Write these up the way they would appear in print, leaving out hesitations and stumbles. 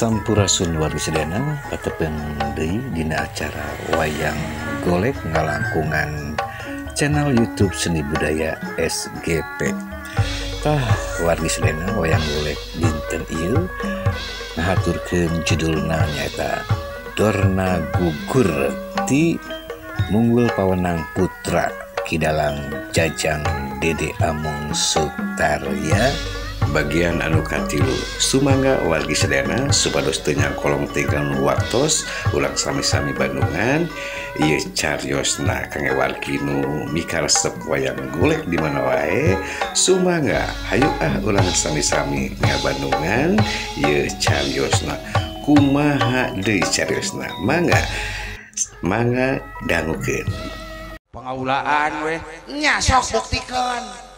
Sampurasun wargi sedana patepeng deui dina acara wayang golek ngalangkungan channel YouTube Seni Budaya SGP. Tah wargi sedana wayang golek dinten ieu ngahaturkeun judulna nyaeta Dorna Gugur ti Munggul Pawenang Putra Kidalang Jajang Dede Amung Sutarya bagian anu katilu. Sumangga wargi sedana supados teu kolong tinggal waktos ulang sami-sami Bandungan ieu cariosna kangge wargi nu mikaresep wayang golek di mana wae. Sumangga hayu ulang sami-sami ngabandungan ieu cariosna kumaha deui cariosna. Mangga dangukeun pengaulaan we nya sok buktikeun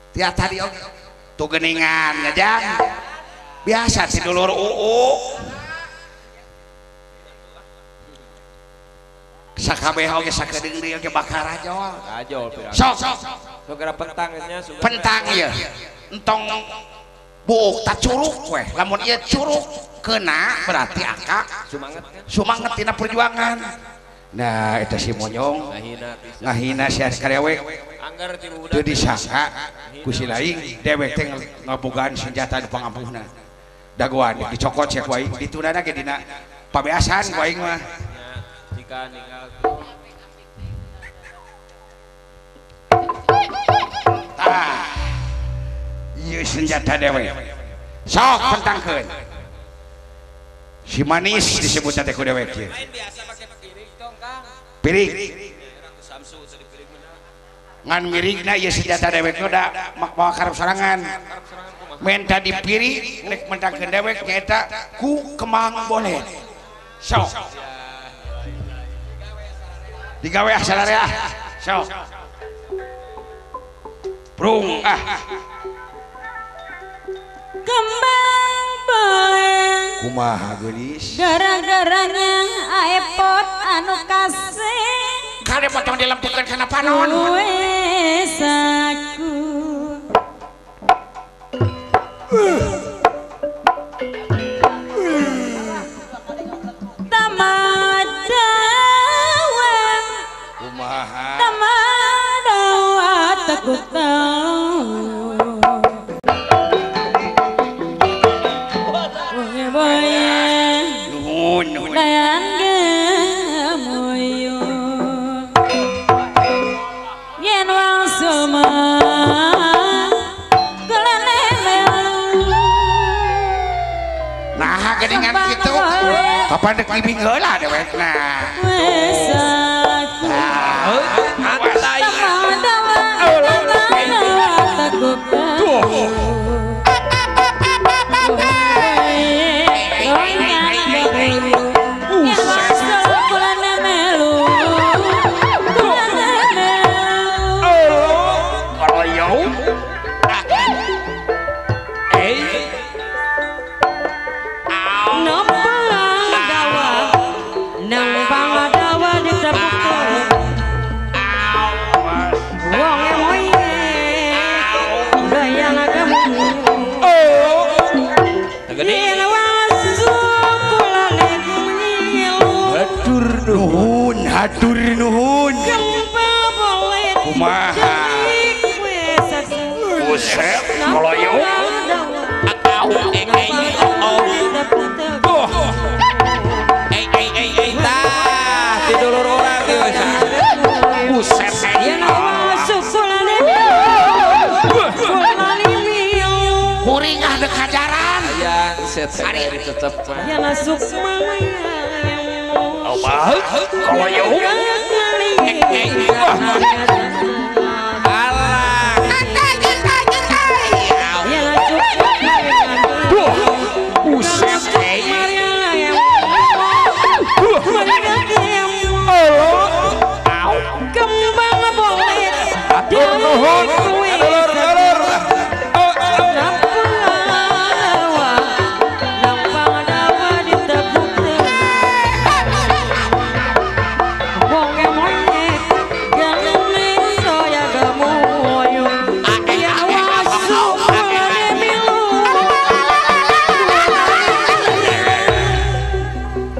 tiap tadi tuh geningan ngejang biasa si dulur sakabeh oge sakedeung deui oge bakar ajol sok gara pentangnya pentang ieu entong buuk tak curug weh lamun ieu curug kena berarti akak sumanget tina perjuangan. Nah eta si monyong ngahina si karyawe teu disangka ku si laing dewek teh ngabogaan senjata di pangampuhna dagoan dicokot cek wae ditundana ge dina pabeasan ku aing mah jika ninggal tah ieu senjata dewek sok pentangkeun si manis disebut teh ku dewek ieu piring ngan mirigna ieu senjata dewek da mawa karep sorangan menta dipiri rek mentangkeun dewek nyaeta ku kemang bolet sok digawe sadaya sok brung kembang bolet kumaha geulis gara-garanya aepot anu kasih kade potong dilempukeun kana panon wesaku tamadawa kumaha tamadawa takut tahu dayan gemoyo yen wong suma kelene melu nah geningan kitu kapan dek ibing heula dewek nah wesaku antai hatur nuhun kumaha buset koloyo tah di dulur urang teh buset kuring dek hajaran aya set tetep ya masuk kalau yuk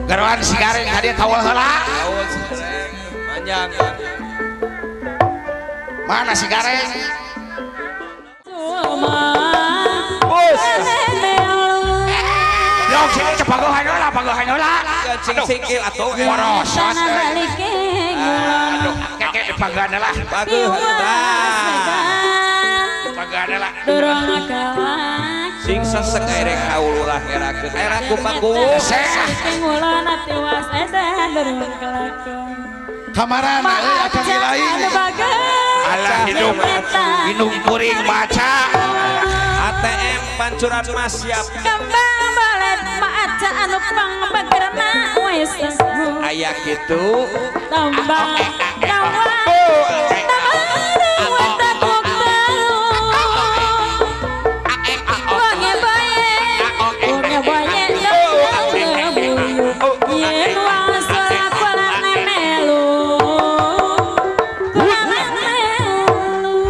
Garuan si Gareng hadiah tawal heula. Panjang. Mana si Gareng? Bos. Dong sini cepagohan heula. Cing sikil atuh. Warosot. Aduh, keke dipanggan lah. Bagus. Dipanggan lah. Dorong kalah Sing sesek erek kaulah ngerakeun. Era kumaku. Pengulan tiwas edan dorong kelakon Kamarana euy akan lain. Alah hidup kuring maca. ATM pancuran mas siap. Kembang balet maaca anu pangbagerna wes Aya kitu. tambang kawan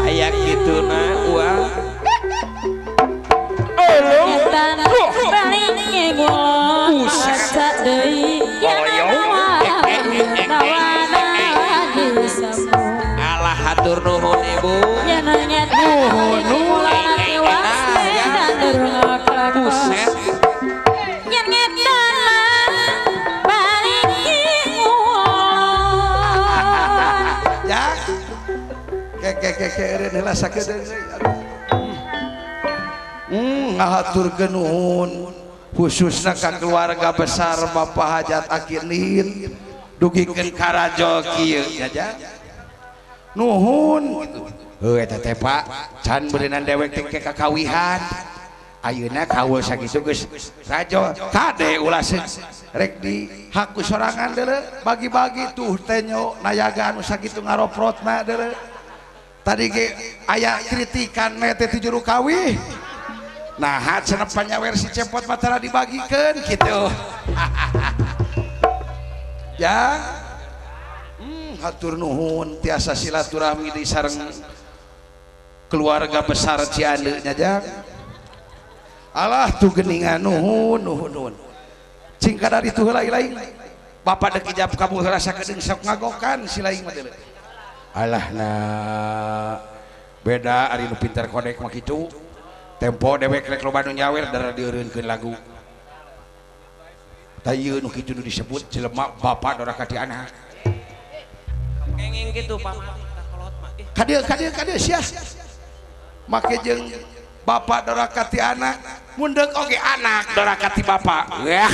Aya kitu na uang. Alah hatur nuhun ibu. Buset. Ya. Keke eureun heula sakedeung euy. Ngahaturkeun nuhun khususna ka keluarga besar Bapak Hajat Akilin dugikeun karajo kieu ya. Nuhun gitu. Heuh eta teh Pak, can beuneunan dewek teh kakawihan. Ayeuna kaul sakitu geus rajo kade ulah rek di haku sorangan deuleu bagi-bagi tuh teh nyo nayaga anu sakitu ngaroprotna deuleu. Tadi ge aya kritikan mete ti juru kawih. Nah, cenah panyawer si cepot matara dibagikeun kitu. Ya. Hatur nuhun tiasa silaturahmi di sareng keluarga besar Ciandeuk nya Jang. Alah tuh geningan nuhun. Cing kadari tuh heula lain. Bapak deuk ijab kamu heula sakedeung sok ngagokan si lain mah deuleu. Alah beda ari nu pinter kodek mah kitu. Tempo dewek rek loba nu nyawer dara dieureunkeun lagu. Tayeu nu kitu nu disebut jelema bapak doraka ti anak. Kenging gitu paman kolot mah. Kadieu sia. Make jeung bapak doraka ti anak, mun deuk oge anak doraka ti bapak. Yah.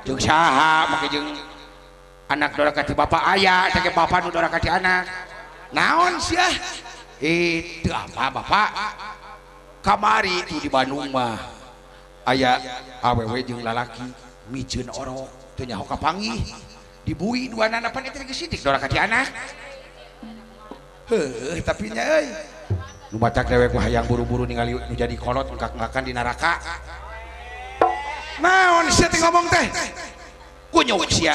Jeung saha make jeung anak doraka ti bapak aya teh bapak nu doraka ti anak. Naon sia? Itu apa bapak? Kamari itu di Bandung mah aya awewe jeung lalaki miceun orok teu nyaho kapanggih dibui duanana pan eta geus sidik doraka ti anak. Heuh tapi nya euy nu batak dewek mah hayang buru-buru ningali nu jadi kolot engkak-engkakan di neraka. Naon sia teh ngomong teh? Kunyuk sia.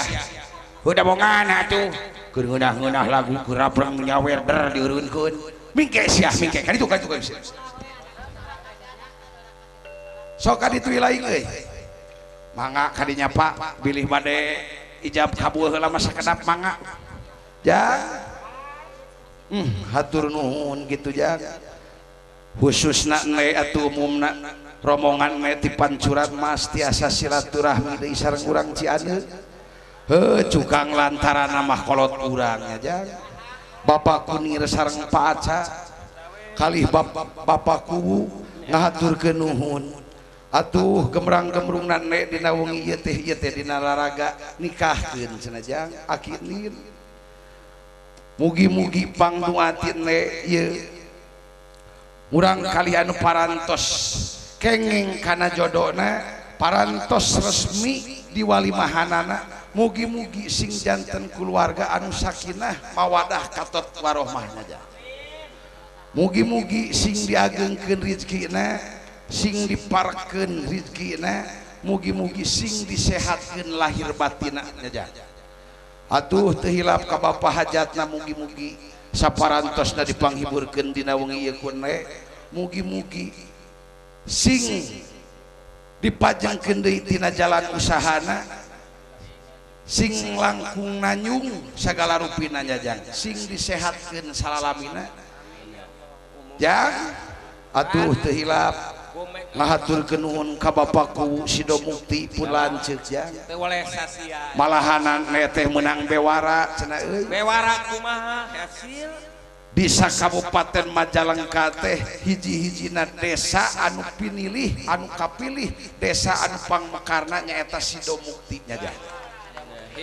Udah bongan atuh keur ngeunah-ngeunah lagu gerabrang nyawer der dieureunkeun. Mingke sia mingke kan itu. Sok kaditu lain euy. Mangga kadinya Pak bilih bade ijab kabul heula mah sakedap mangga. Jang. Hatur nuhun gitu Jang. Khususna ne atuh umumna rombongan ne ti pancuran mas tiasa silaturahmi deui sareng urang Ciandeuk. Heuh cukang lantaran mah kolot urang nya Jang. Bapak Kunir sareng Pak Aca kalih bapakku ngahaturkeun nuhun. Atuh gemrang-gemrungna nek dina wengi ieu teh dina laraga nikahkeun cenah Jang Akilin. Mugi-mugi pangduatin nek ieu urang kalian parantos kenging kana jodona parantos resmi di walimahanana. Mugi-mugi sing janten keluarga anu sakinah mawadah katot warohmahna Jang. Mugi-mugi sing diageungkeun rezekina sing diparkeun rezekina, mugi-mugi sing disehatkeun lahir batina nya. Atuh teu hilap ka Bapak hajatna mugi-mugi saparantosna dipanghiburkeun dina wengi ieu kune. Mugi-mugi sing dipajengkeun deui tina jalan usahana sing langkung nanyung segala rupina jang sing disehatkeun salalamina jang atuh teu hilap ngahaturkeun nuhun ka bapakku Sido Mukti pun lanceuk jang teu waleh sasia malahan teh menang bewara cenah euy bewara kumaha hasil di Kabupaten Majalengka teh hiji-hijina desa anu pinilih anu kapilih desa anu pangmekarna nyaeta Sido Mukti nya jang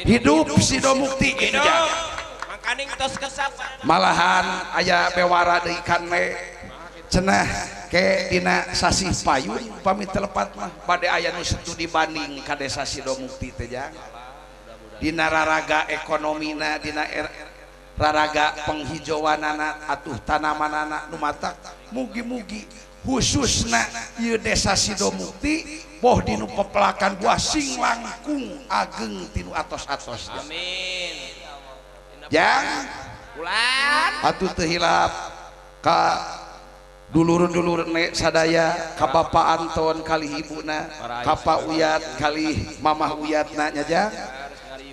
hidup Sido Mukti gitu jang makaning tos kesap malahan aya bewara deui kanwe cenah ke dina sasih payun pami telepat mah bade aya nu setu dibanding ka desa Sido Mukti teh jang dina raraga ekonomina dina raraga penghijauanana atuh tanamanana nu matak mugi-mugi khususna ieu desa Sido Mukti boh dinu pepelakan buah sing langkung ageng tinu atos-atos amin jang ulan atuh teu hilap ka dulur-dulur sadaya ka Bapak Anton kali ibuna ka Pak Uyat kali Mamah Uyatna nya jang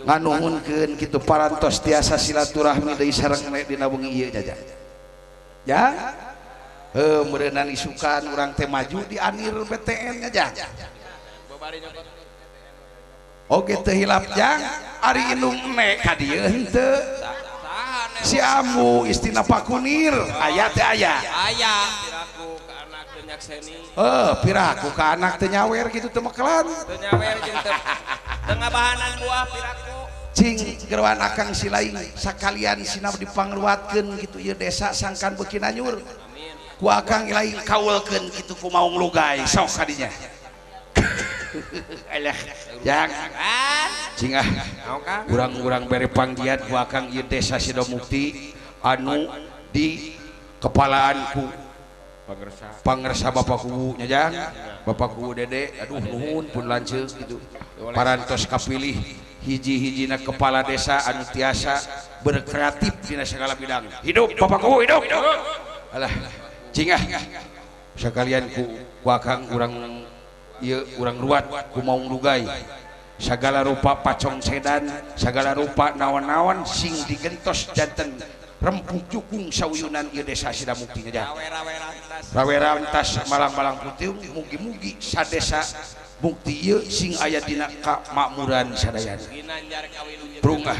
nganuhunkeun kitu parantos tiasa silaturahmi deui sareng dina wengi ieu nya jang ya meureunna isukan urang teh maju di anir BTN nya jang oge teu hilap jang ari indung ne ka dieu henteu si Amu istina Pak Kunir aya teh aya piraku ka anak teu nyakseni piraku ka anak teu nyawer kitu teu mekelan teu nyawer jeung teu ngabahanan buah piraku cing geruan akang silaing sakalian sinap dipangluatkeun kitu ieu desa sangkan beuki nanyur ku akang lain kaulkeun kitu ku maung lugay sok kadinya alah jang cingah urang-urang bere panggiat ku akang ieu desa Sido Mukti anu di kepalaanku pangersa bapakku nya jang bapakku Dede aduh nuhun pun lanceuk kitu parantos kapilih hiji-hijina kepala desa anu tiasa berkreatif dina segala bidang hidup bapakku hidup alah cingah sakalian ku akang urang ieu urang ruat ku maung lugay sagala rupa pacong sedan sagala rupa naon-naon sing digentos janten rempuk jukung sauyunan ieu desa Sido Mukti nya rawerantas malang-malang putih mugi-mugi sadesa Mukti ieu sing aya dina kamakmuran sadayana brungah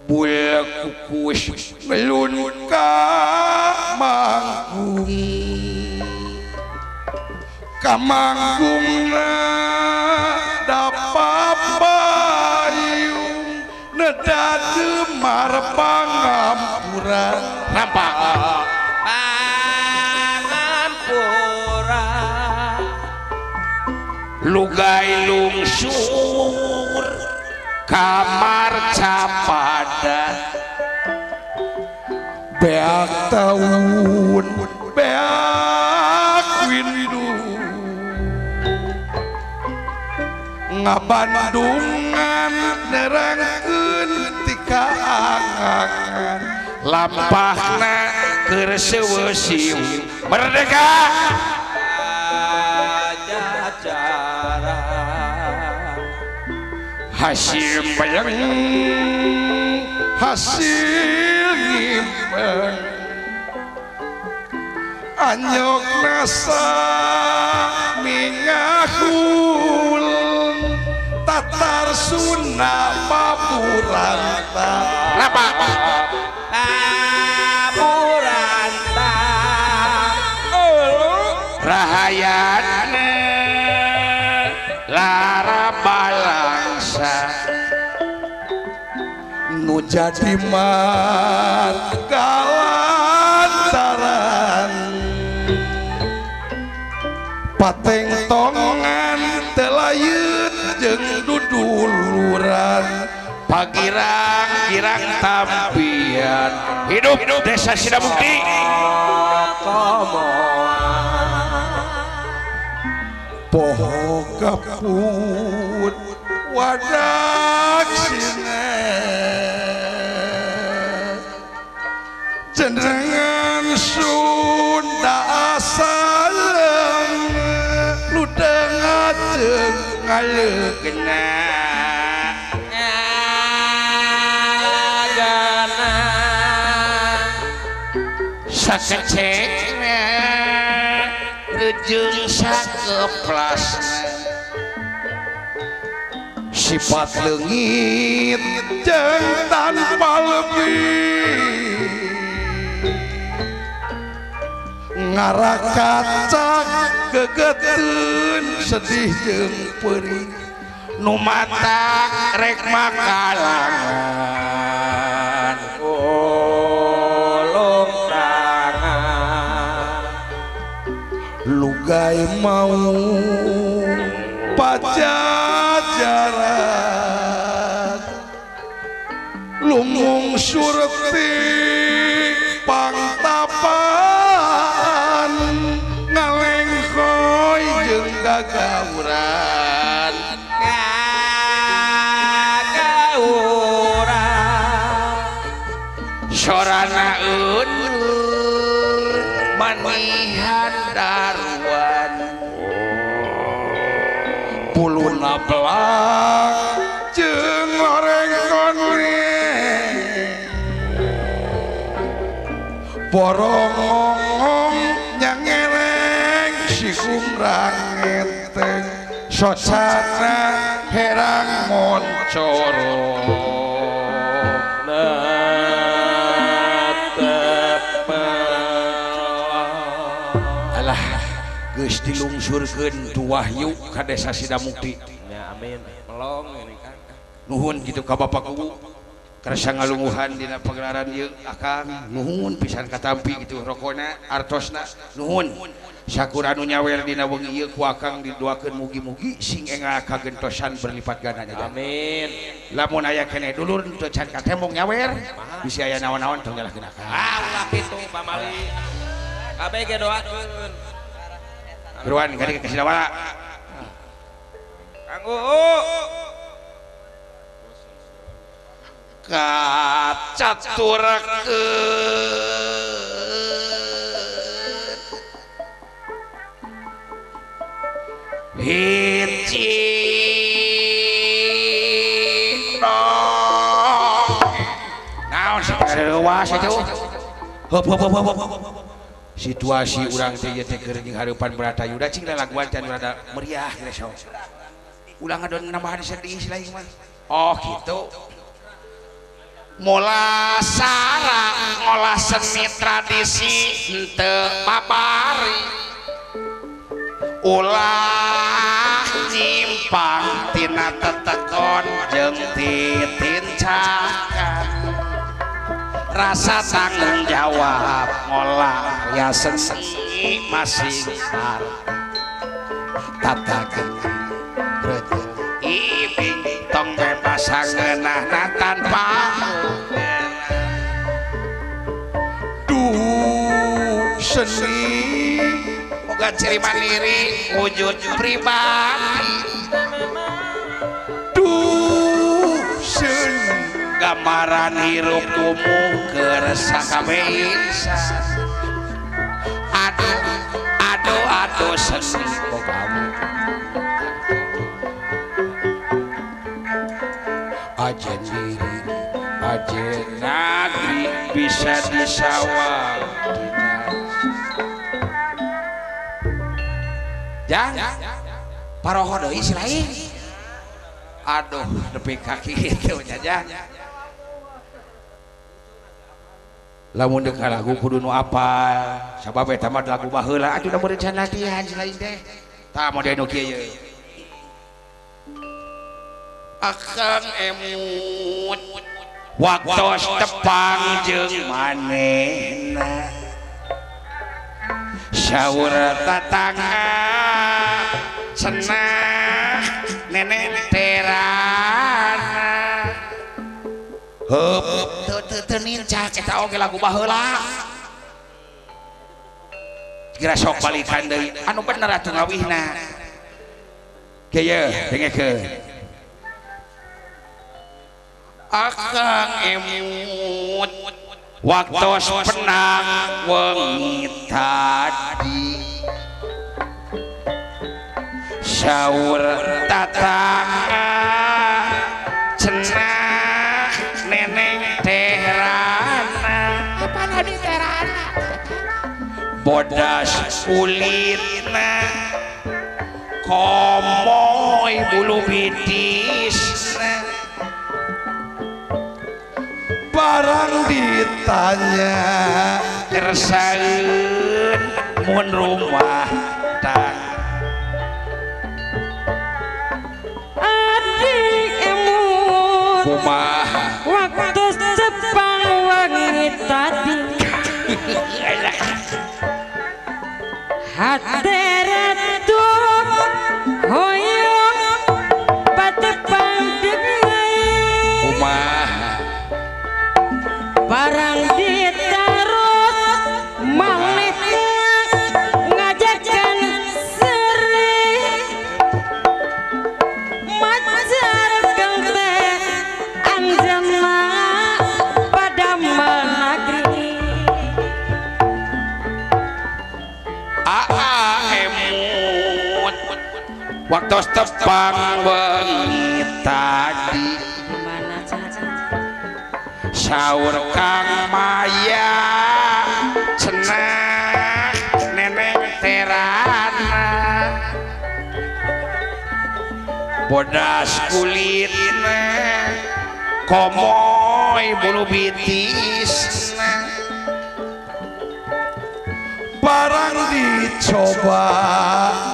bul kukus ngelun ka manggung dapat payung nedade marpangampuran nampak lugay lungsur kamar capada beak taun beak windu ngabandungan nerangkeun tika angan lampahna keur seueusiung merdeka hasil bayang hasil ngimpeng anyok nasa mingahul tatar Sunda papuranta napa papuranta rahayana lara balangsa nu jadi margalantaran pateng tongan telayeut jeung duduluran pagirang-girang tampian hidup desa Sido Mukti poho kaput wadak sine cenderangan Sunda asalem ludeng ajeng ngaleugna sakecengna rejeng sakeplasna sifat leungit jeung tanpa lebih ngarakacak gegeteun sedih jeung perih nu matak rek makalangan ulung tangan lugai mau pajajaran lumung surti pangtapan ngalengkoy jeung gagawuran sorana eunur manihan daruan puluna belang jeung lorengkon borong nyangeleng si kumrang ngeteng socana herang moncoro alah geus dilungsurkeun tu wahyu ka desa Sidamukti ya amin melong ini kan nuhun kitu ka bapakku karasa ngalungguhan dina pagelaran ieu akang nuhun pisan katampi gitu rokona artosna nuhun sakur anu nyawer dina wengi ieu ku akang didoakeun mugi-mugi sing enggal kagentosan berlipat ganda amin lamun aya keneh dulur teu can katembong nyawer bisi aya naon-naon tong nyalahkeun akang ulah kitu pamali kabeh ge doakeun beruan gadi ka Sidawala kanggo kacaturkeun hiji naon sarewas itu hop situasi urang teh ieu teh keur jeung hareupan Bratayuda cing laguan can rada meriah geus ulang adon nambahan sedih lain mah oh kitu mula sarang ngolah seni tradisi henteu babari ulah nyimpang tina tetekon jeung titincakan rasa tanggung jawab ngolah ya seni masing sar tatakeun rejeng ibing tong bebas ngeunahna tanpa seni boga ciri mandiri wujud pribadi seni gambaran hirup umum keur sakabeh insan aduh seni boga ajen diri ajen negeri bisa disawang jangan paroho deui si lain aduh nepi kaki kitu nya lamun deuk lagu kudu nu apal sabab eta mah lagu baheula atuh da meureun can latihan si lain teh tah model nu kieu akang emut waktos tepang jeung manehna saur tatangga cenah nenek terana heup teu nincak eta oge lagu baheula kira sok balikan deui anu bener atuh ngawihna kieu dengekeun akang emut waktos penang wengi tadi saur tatangga cenah neneng terana kepala di terana bodas kulitna komoy bulu bitisna barang ditanya kersaeun mun rumah tangga adik emut kumaha waktu sepang wangi tadi hati retup hoyong patepang dengai kumaha barang ditaruh malih ngajakan seri macar kente anjana pada menagri emut waktu tepang bengi tadi mana caca saur Kang Maya cenah neneng terana bodas kulitna komoy bulu bitisna barang dicoba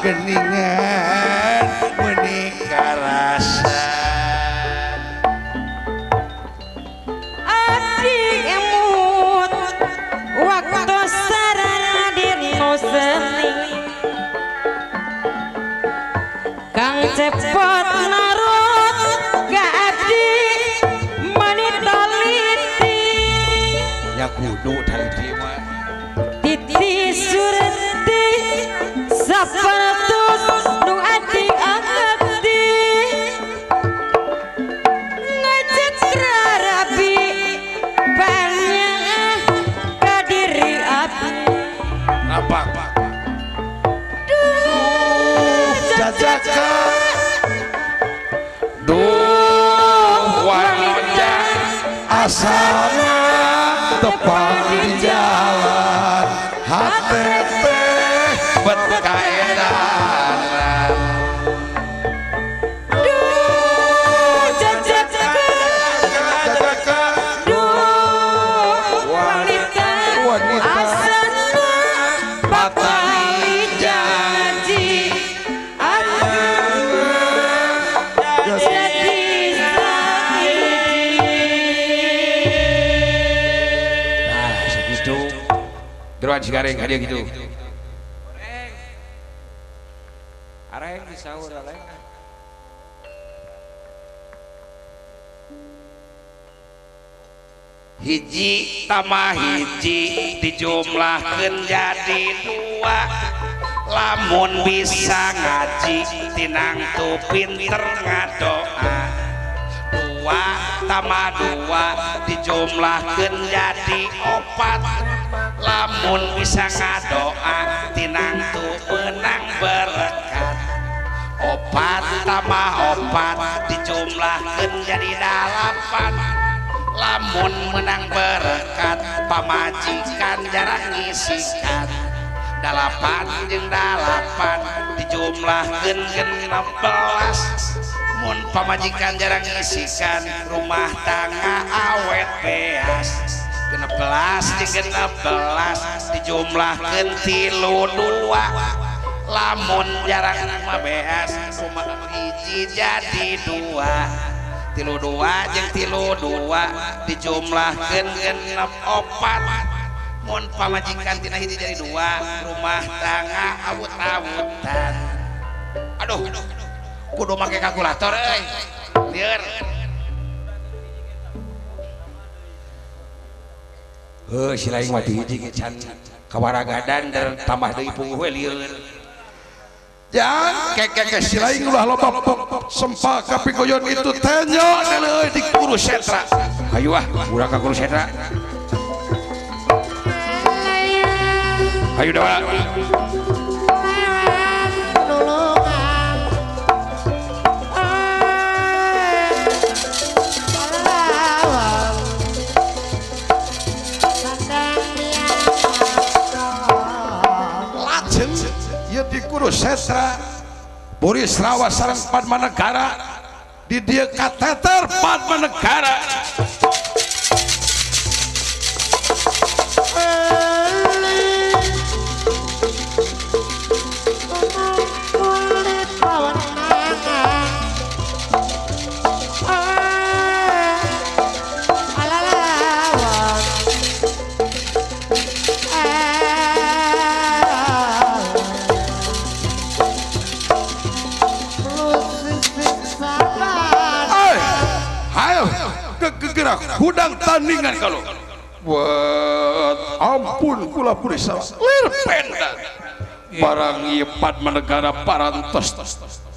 geningan menikah rasa adik emut waktu sarana dino seni kang cepot narut ka adik manitaliti ya kudu taliti mah titi surti sapatus nu adi angati ngajak rabi banyak kadiri api apa jajaka duh wanoja asana tepang di jalan HTP berkaedaran duh jajaka jajaka duh wanita asana patali janji aku jadi nah segitu geruan Cikareng hadiah gitu areng disaur areng hiji tambah hiji dijumlahkeun jadi dua lamun bisa ngaji tinang tu pinter ngadoa dua tambah dua dijumlahkeun jadi opat lamun bisa ngadoa tinang tu menang berkat opat tambah opat dijumlahkeun jadi dalapan lamun menang berkat pamajikan jarang ngisikan dalapan jeung dalapan dijumlahkeun 16 mun pamajikan jarang ngisikan rumah tangga awet beas 16 jeung 16 dijumlahkeun 32 lamun jarang mah beas rumah hiji jadi 2 tilu dua jeung tilu dua dijumlahkeun genep opat mun pamajikan tina hiji jadi 2 rumah tangga awut-awutan aduh kudu make kalkulator euy lieur si lain mah hiji ge can kawaragadan dan tambah deui puguh we lieur Jang keke silaing ulah loba sempak kapikoyon itu tenyo deuleuy di kurus sentra. Hayu ah urang ka kurus sentra. Hayu dawa. Setra Burisrawa sareng Padmanegara di dia kateter Padmanegara hudang tandingan kalau buat ampun kula Burisrawa lir pendan barang ieu Padmanegara parantos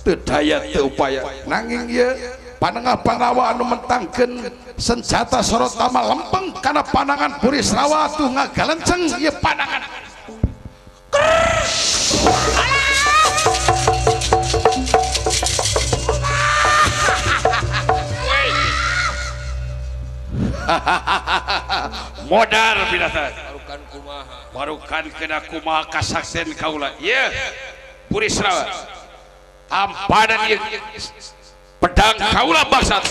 teu daya teu upaya nanging ieu panengah Pangrawa anu mentangkeun senjata Sorotama lempeng kana panangan Burisrawa tuh ngagalenceng ieu panangan modal binasa warukan kena kumaha kasaksen kaula ieu Burisrawa tampadan ieu pedang kaula bangsat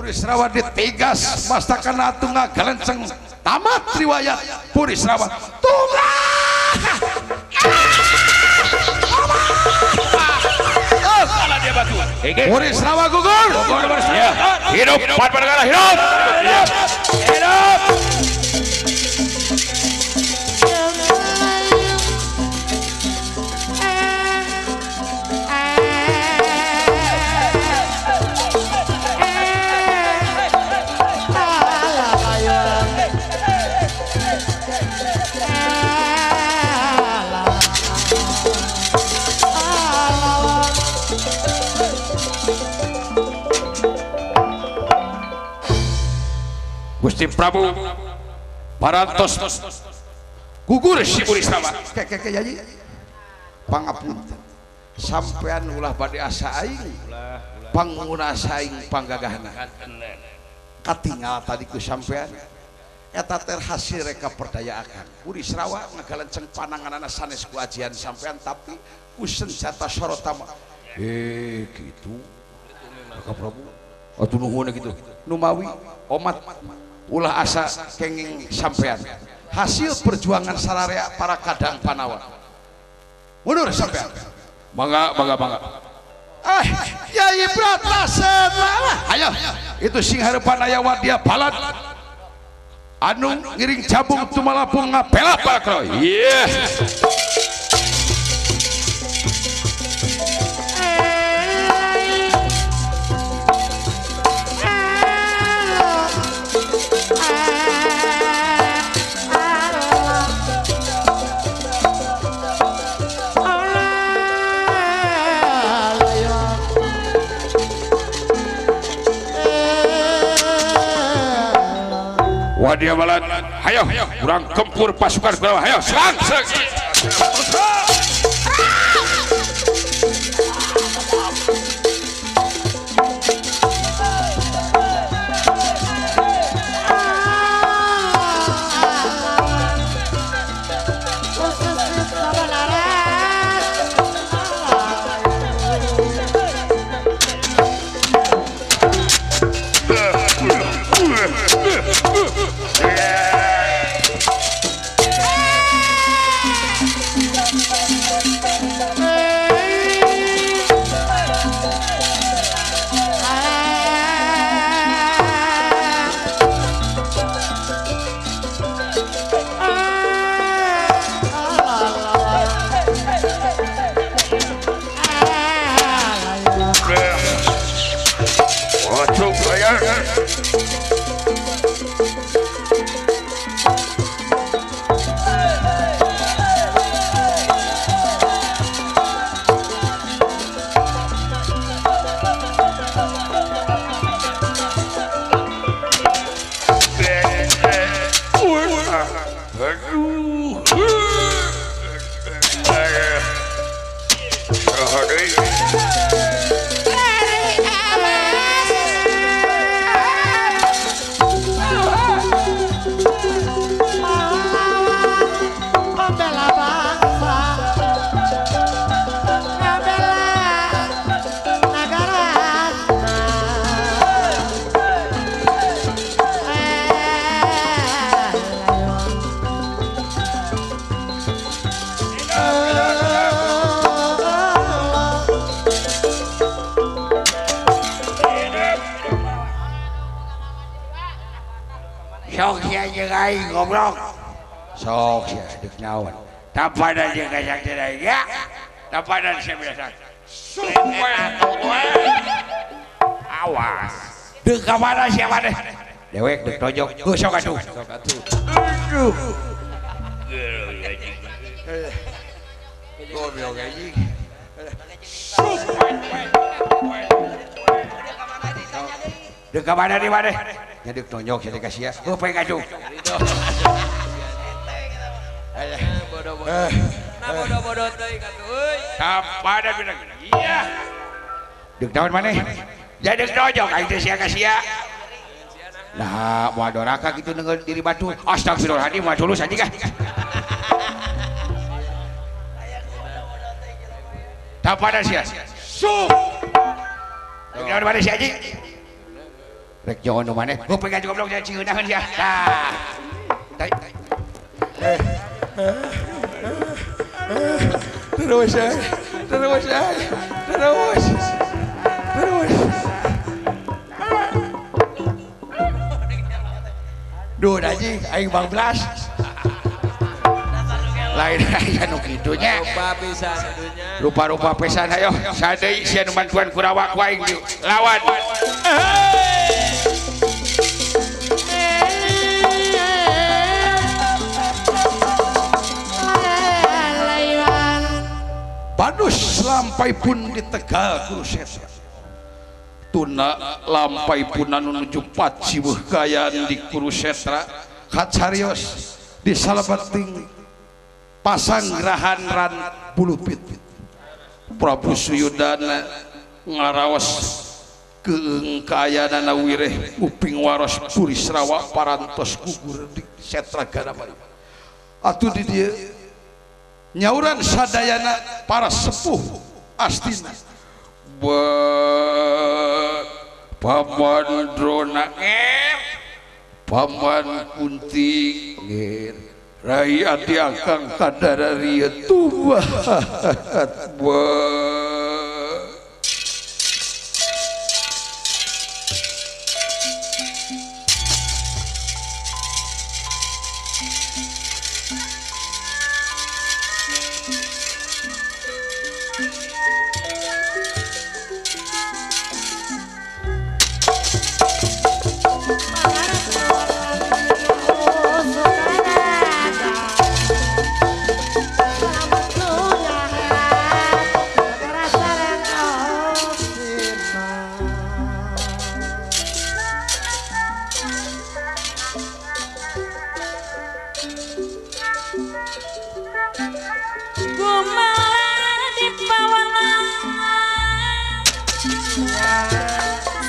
Burisrawa ditigas mastakan atuh ngagalenceng tamat riwayat Burisrawa tumrah kalah dia batu Burisrawa gugur hidup Padmanegara hidup hidup Gusti Prabu parantos gugur si Burisrawa kek yayi pangapunten sampean ulah bade asa aing panguna saing panggagahna katinggal tadi ku sampean eta teh hasil reka perdayaakan Burisrawa ngagalenceng pananganana sanes ku ajian sampean tapi ku senjata Sorotama gitu Kak Prabu atuh nuhun gitu numawi omat ulah asa kenging sampean hasil perjuangan sararea para kadang Panawa mundur sampean bangga Yai Bratasen ayo itu sing hareupan aya wadia balat anu ngiring jabung tumalapung ngapela pakro wadia balat hayo kurang kempur pasukan bawah hayo serang Aduh. Sok sia jeung aing goblok. Sok sia deuk naon. Tapadan jeung kasak teh ya. Tapadan sia biasa. Awas. Deuk ka mana sia mah? Dewek deuk tojok. Sok atuh. Sok atuh. Aduh. Goblok anjing. Deuk ka mana di mana? Jadi tonjok jadi kasih ya. Apa yang kacau? Bodoh-bodoh teuing atuh. Apa ada bilang? Iya. Dek tahun mana? Jadi tonjok aing teh sia kasih ya. Nah, moal doraka kitu dengan diri batu. Astagfirullahaladzim, mah tulus anjing kah? Apa ada sia? Sup. Dek tahun mana sia anjing? Rek jawan mana? Gue pengen juga belum jadi ciunan ya. Nah, terus. Duh, anjing, aing Bang Blas. Lain aya nu kitunya. Rupa-rupa pisan ayo. Sadeui sia nu bantuan Kurawa ku aing lawan. Badus lampai pun di Tegal Kurusetra. Tuna lampai pun anu nuju paciweuh kayaan di Kurusetra kacarios di salebeting pasanggrahan ran Bulupit. Prabu Suyudana ngaraos keung kaayana wireh uping waros Purisrawa parantos gugur di Setragana. Atuh di dieu nyauran sadayana para sepuh astina Paman Drona Paman Kunti Rai Adi Akang Kadararia Tuba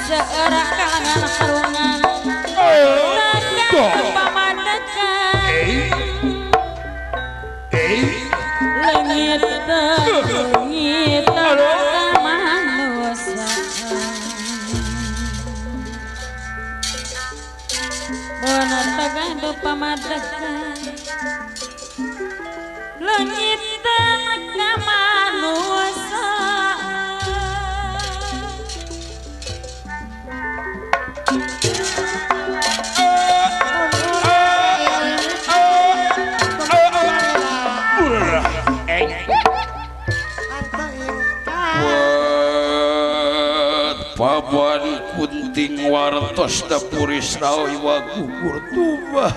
seorang kalangan sarungan pamandekan lengit kamanusa benar tagando pamandekan lengit kamanusa Paman Kunting wartos da Purisrawa wa gugur tuba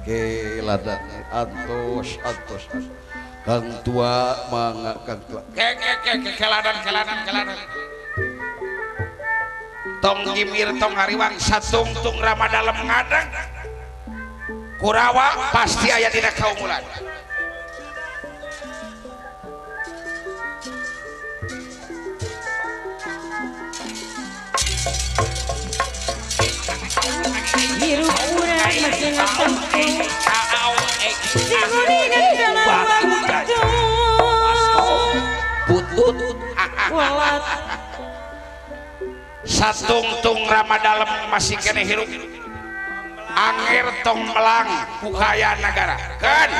ke ladan antos Kang tua mangga Kang tua keladan tong gimir tong hariwang satungtung rama dalam ngadang Kurawa pasti aya dina kaumulan. Hirup urang makin tempuh Singuningan dalam waktu Putut Walat satungtung Ramadalem masih kene hirup angger tong melang kukaya negara kan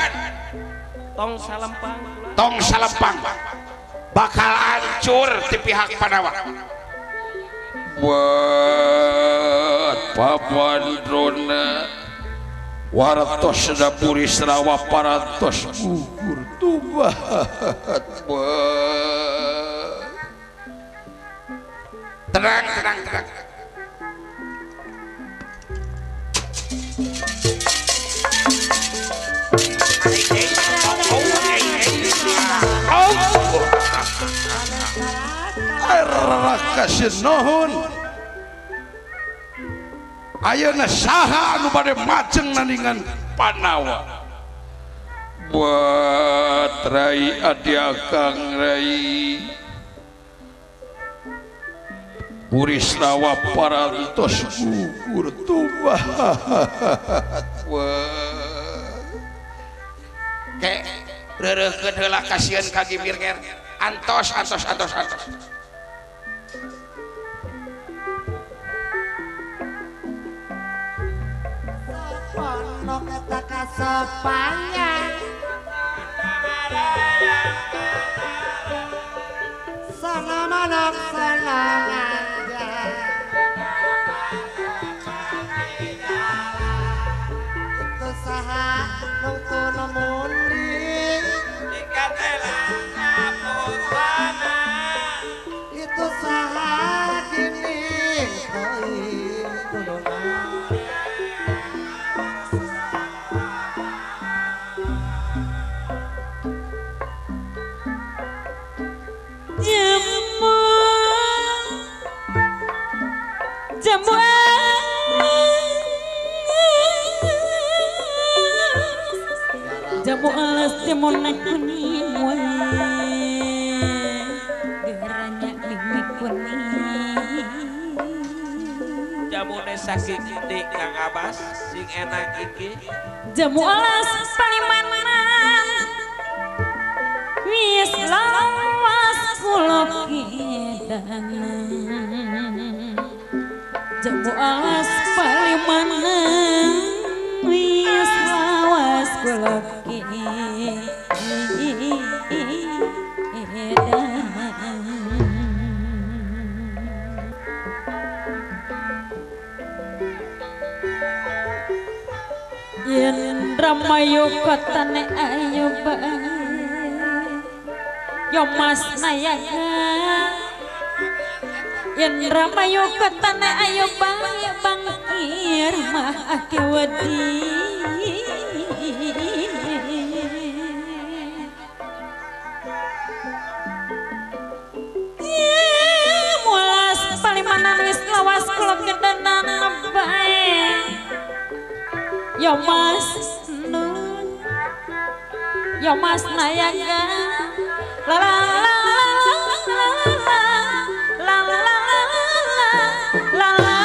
tong salempang bakal hancur di pihak Panawa buat papandrona waratos dapuri serawa paratos gugur tubat buat tenang kasinohun ayeuna saha anu bade majeng nandingan Panawa buat Rai Adi Akang Rai Purisrawa parantos gugur tubat ke reureukkeun heula kasieun ka Gimirger antos pondok eta kasopangan sana manok sana nganja itu saha nungtu nemundi itu saha gini jamu alas jamu naik kuning geranya mimik kuning jamu sakit di Kang Abas sing enak iki jamu alas palimanan wis lawas kulok kidan jamu alas palimanan wis lawas kulok yen ramayu kotane ayo bae yo mas nayaga yen ramayu kotane ayo bae bangkir mah ake wedi mulas palimanan wis lawas kula kedanan bae yo mas nayaga la la la la la la la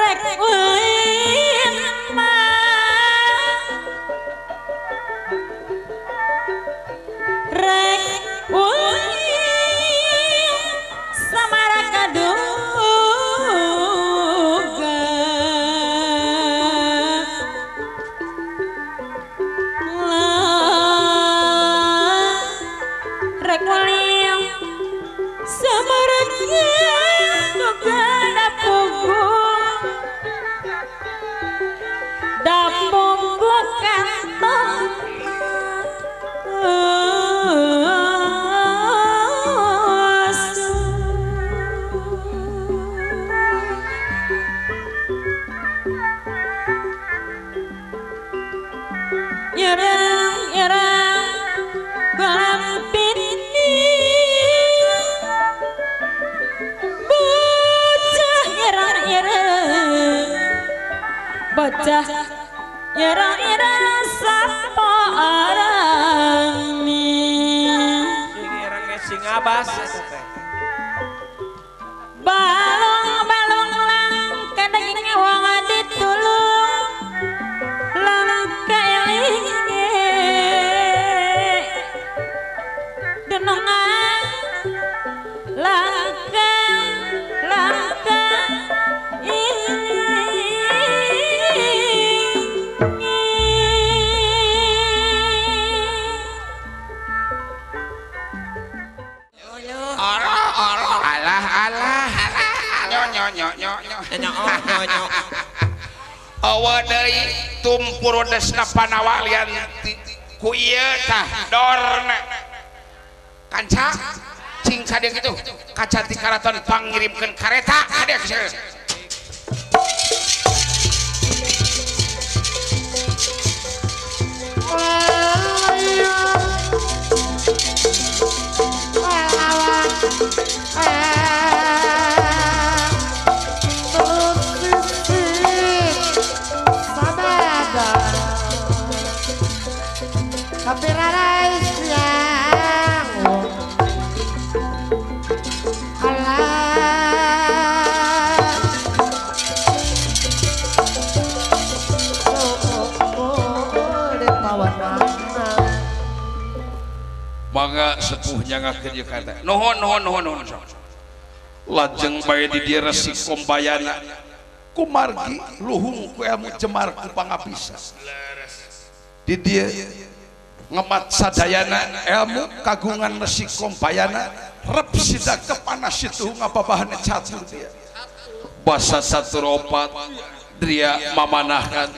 rek ulin rek ulin samara kaduga rek ulin samara kaduga dapunggu kantong irang galampin bocah irang bocah irang sapa arami sing irang sing abas balong kadang wong ditulung langka elinge denengan langka awa deui tumpur desna panawalian ku ieu tah dorna kanca cing sadeu kitu kaca ti karaton pangirimkeun kareta kadek seueur mangga sepuhnya ngakeun ieu kata nuhun lajeng bae di dieu Resi Kombayana kumargi luhung ku ilmu jemar ku pangapisa di dieu ngemat sadayana ilmu kagungan Resi Kombayana rep sida kepanas itu ngapabahana catur dia basa saturopat dia mamanahkan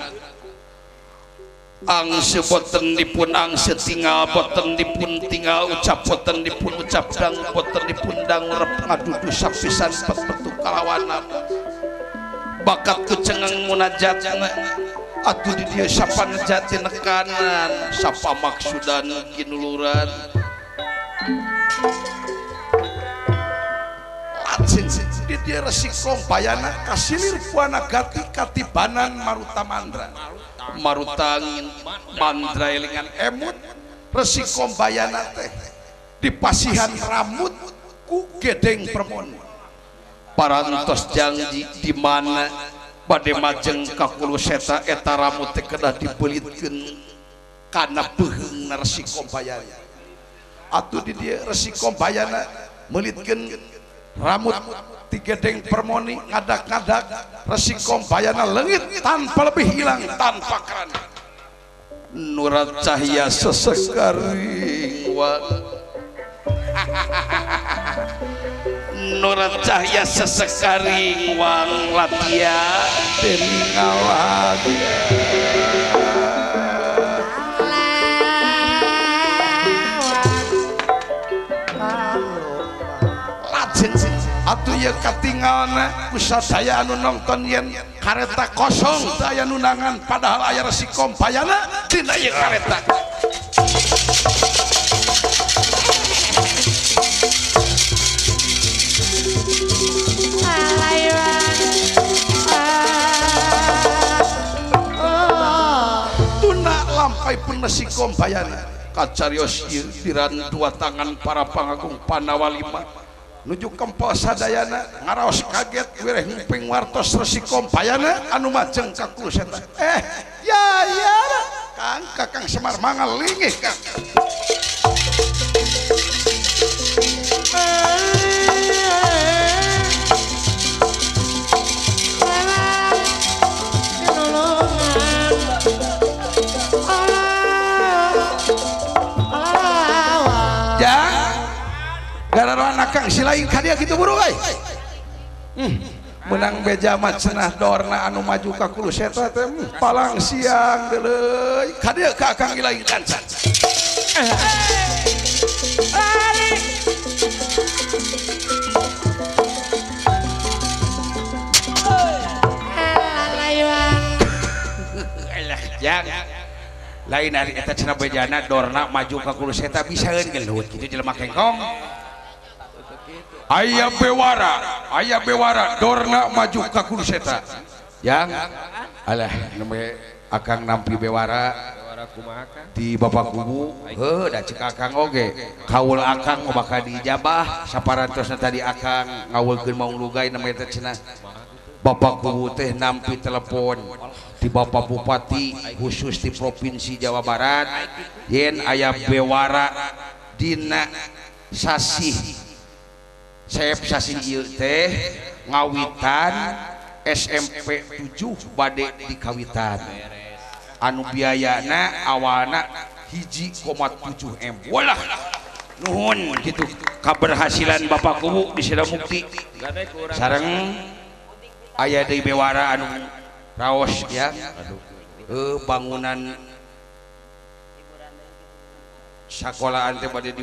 ang seboten dipun ang setinggal boten dipun tinggal ucap boten dipun ucap dang boten dipun dang rep ngadudu sapisan petu kalawana bakat kecengeng munajatna atuh di dieu sapa nejati nekanan sapa maksudan kinuluran lajeng di dieu Resi Kombayana kasilir puana gati katibanan maruta mandra marutangin mandra elingan emut Resi Kombayana teh dipasihan rambut ku gedeng permoni parantos janji di mana bade majeng ka kulo seta eta rambut teh kedah dibelitkeun kana beuheung Resi Kombayana atuh di dieu Resi Kombayana meulitkeun rambut ti gedeng permoni ngadak-ngadak Resi Kombayana leungit tanpa lebih hilang tanpa kerana nurat cahaya sesekaring nurat cahaya sesekaring wang latia deningalag atuh ye katinggalna ku sadaya anu nongton yen kareta kosong daya nunangan padahal aya Resi Kombayana dina ieu kareta tuna lampai pun Resi Kombayana kacarios diran dua tangan para pangagung Panawalima nuju kempel sadayana ngaraos kaget wireh nguping wartos resi kompayana anu majeng ka kulus eta ya Kang Kakang Semar mangal lingih Kang gara-gara anak Kang silain kadia gitu buru menang beja mat cenah dorna anu maju ka kulus eta teh palang siang deuleuy kadia ka Kang ilain kancan jang lain hari eta cenah bejana dorna maju ka kulus eta bisaeun gelut kitu jelema kengkong aya bewara dorna maju ka kulus eta yang alah nembe akang nampi bewara di bapak kubu da cek akang oge kaul akang bakal diijabah saparantosna tadi akang ngawulkeun maung lugay namanya teh cenah bapak kubu teh nampi telepon di Bapak Bupati khusus di Provinsi Jawa Barat yen aya bewara dina sasih ieu teh ngawitan SMP 7 bade dikawitan anu biayana awana 1,7 M walah nuhun gitu keberhasilan Bapak Kubu di Sidamukti sareng aya deui bewara anu raos ya bangunan sekolahan teh bade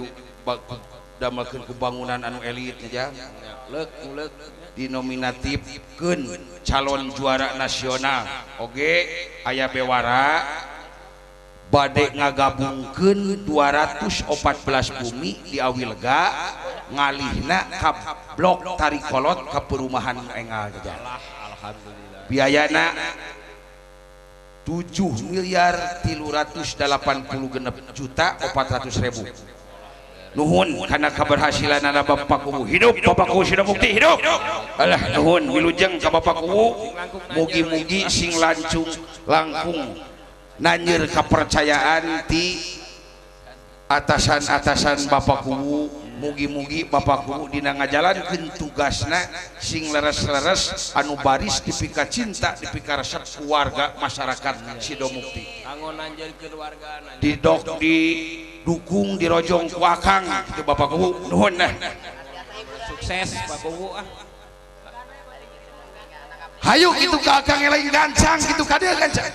damelkeun ku bangunan anu elit ya leuk dinominatifkeun calon juara nasional oge aya bewara bade ngagabungkeun 214 bumi di Awilega ngalihna ka blok Tarikolot ka perumahan engal jalan alhamdulillah biayana 7.386.400.000 nuhun karena keberhasilan anak Bapak Kubu hidup Bapak Kubu sudah bukti hidup alah nuhun wilujeng ke Bapak Kubu mugi-mugi sing lancung langkung nanyir kepercayaan ti atasan-atasan Bapak Kubu mugi-mugi Bapak Kubu dina ngajalankeun tugasna sing leres-leres anu baris dipika cinta dipika resep keluarga masyarakat Sidomukti didukung dirojong ku akang itu Bapak Kubu nuhun nah sukses Bapak Kubu hayu gitu ke akang lain gancang gitu kadeu gancang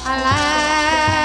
Alah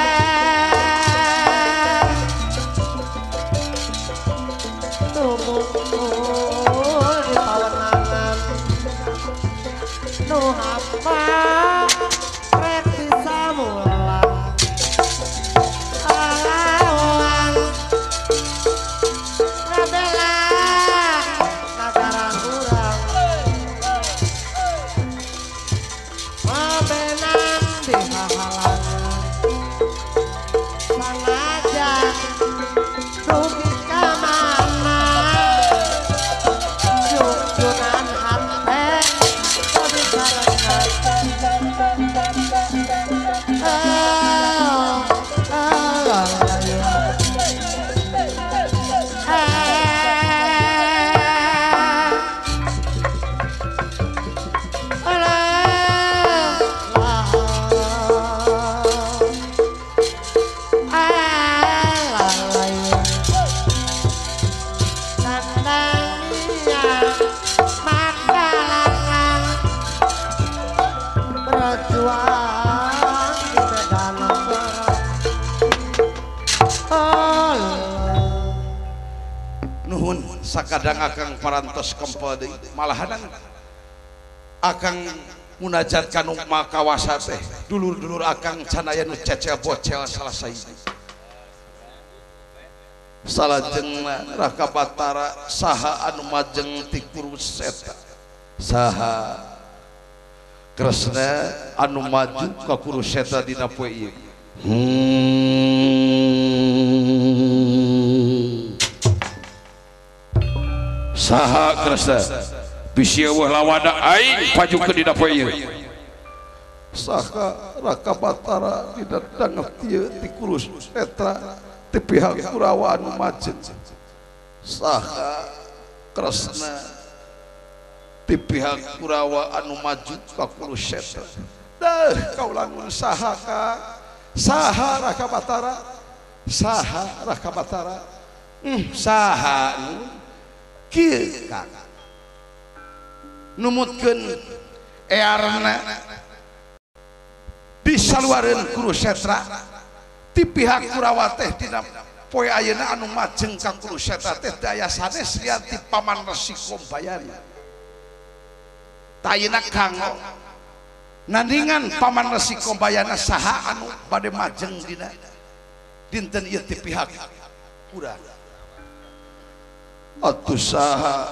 nuhun sakadang akang parantos kempel deui malahan akang munajat kanu makawasa teh dulur-dulur akang canaya nu cecel bocel salah sahiji salajengna Raka Batara saha anu majeng ti Kuruseta saha Kresna anu maju ka Kuruseta dina poe ieu saha Kresna bisi eueuh lawada aing pajukeun dina poe ieu saha Raka Batara dina dangeup ieu ti Kuruseta ti pihak Kurawa anu majeng saha Kresna ti pihak Kurawa anu maju ka Kuruseta dah kaulangun saha ka saha Raka Batara saha Raka Batara saha kieu ka numutkeun earna disaluareun Kuruseta ti pihak Kurawa teh dina poe ayeuna anu majeng ka Kuruseta teh daya sanes lian ti Paman Resi Kombayana tayina kanggo nandingan Paman Resi Kombayana saha anu bade majeng dina dinten ieu ti pihak urang atuh saha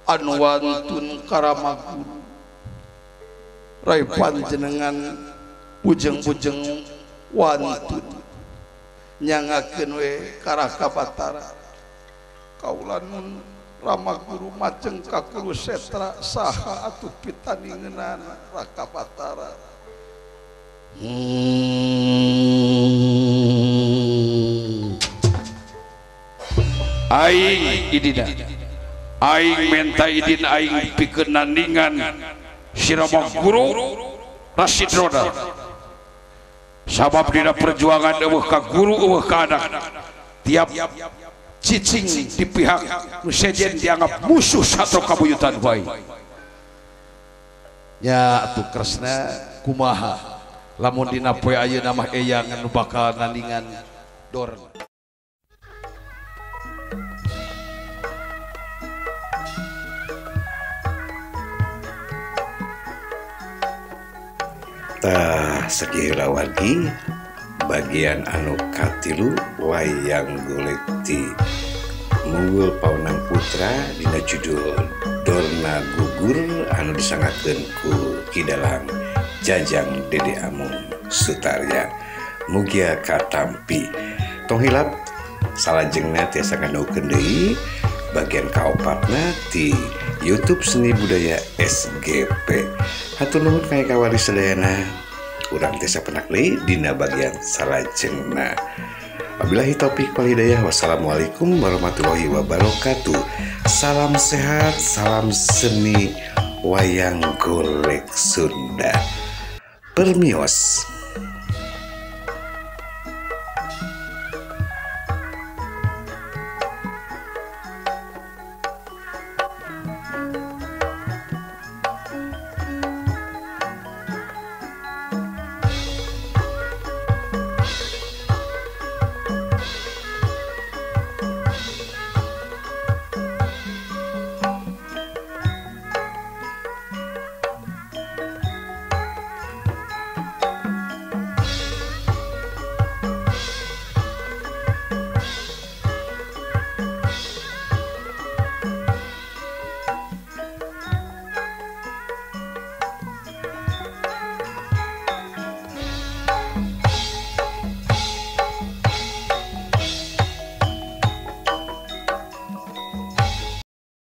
anu wantun karamaguru rai panjenengan bujeng-bujeng wantun nyangakeun we ka Raka Batara kaula nun Ramaguru majeng ka Kuruseta saha atuh pitaningeunana Raka Batara aing idina aing menta idin aing pikeun nandingan si Ramaguru Rasid Roda sabab dina perjuangan eueuh ka guru eueuh ka anak tiap cicing di pihak nu sejen dianggap musuh satu kabuyutan wae nya atuh Kresna kumaha lamun dina poe ayeuna mah eyang anu bakal nandingan dor tah sakiheula wargi bagian anu katilu wayang golek ti Munggul Paunang Putra dina judul Dorna Gugur anu disangakeun ku Kidalang Jajang Dede Amun Sutarya mugia katampi tong hilap salajengna tiasa ngandaukeun deui bagian kaopatna ti YouTube Seni Budaya SGP hatur nuhun kaya kawari sadayana urang teh sapenak deui dina bagian salajengna. Wabillahi taufik wal hidayah. Wassalamualaikum warahmatullahi wabarakatuh. Salam sehat, salam seni wayang golek Sunda. Permios.